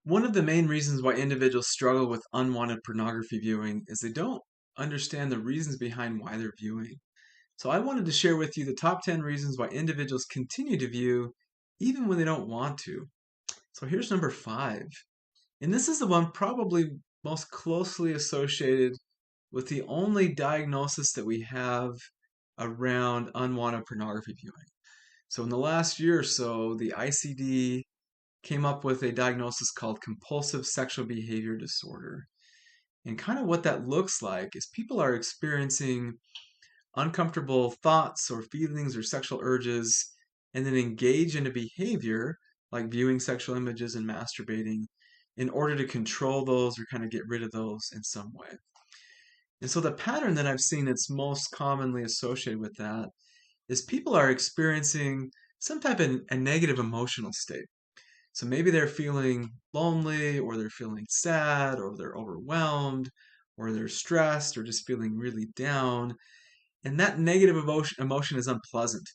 One of the main reasons why individuals struggle with unwanted pornography viewing is they don't understand the reasons behind why they're viewing. So I wanted to share with you the top 10 reasons why individuals continue to view even when they don't want to. So here's number 5. And this is the one probably most closely associated with the only diagnosis that we have around unwanted pornography viewing. So in the last year or so, the ICD came up with a diagnosis called compulsive sexual behavior disorder. And kind of what that looks like is people are experiencing uncomfortable thoughts or feelings or sexual urges and then engage in a behavior like viewing sexual images and masturbating in order to control those or kind of get rid of those in some way. And so the pattern that I've seen that's most commonly associated with that is people are experiencing some type of a negative emotional state. So maybe they're feeling lonely, or they're feeling sad, or they're overwhelmed, or they're stressed, or just feeling really down. And that negative emotion is unpleasant.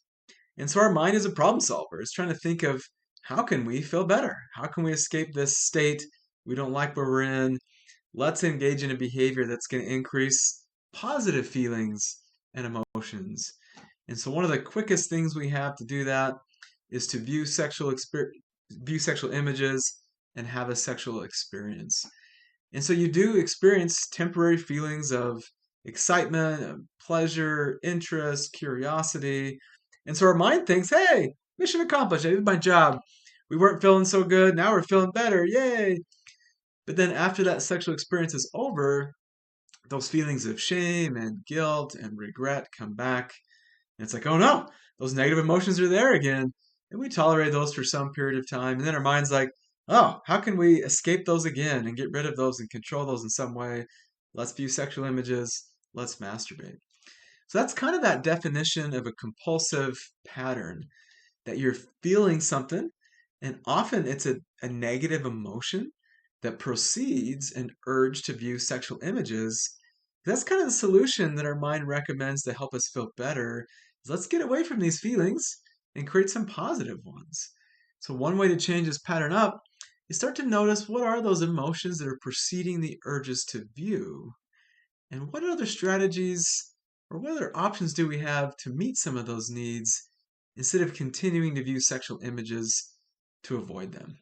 And so our mind is a problem solver. It's trying to think of how can we feel better? How can we escape this state? We don't like where we're in. Let's engage in a behavior that's going to increase positive feelings and emotions. And so one of the quickest things we have to do that is to view sexual images and have a sexual experience. And so you do experience temporary feelings of excitement, of pleasure, interest, curiosity. And so our mind thinks, hey, mission accomplished. I did my job. We weren't feeling so good. Now we're feeling better. Yay. But then after that sexual experience is over, those feelings of shame and guilt and regret come back. And it's like, oh no, those negative emotions are there again. And we tolerate those for some period of time. And then our mind's like, oh, how can we escape those again and get rid of those and control those in some way? Let's view sexual images. Let's masturbate. So that's kind of that definition of a compulsive pattern that you're feeling something, and often it's a negative emotion that precedes an urge to view sexual images. That's kind of the solution that our mind recommends to help us feel better. Is let's get away from these feelings and create some positive ones. So one way to change this pattern up is start to notice what are those emotions that are preceding the urges to view, and what other strategies or what other options do we have to meet some of those needs instead of continuing to view sexual images to avoid them.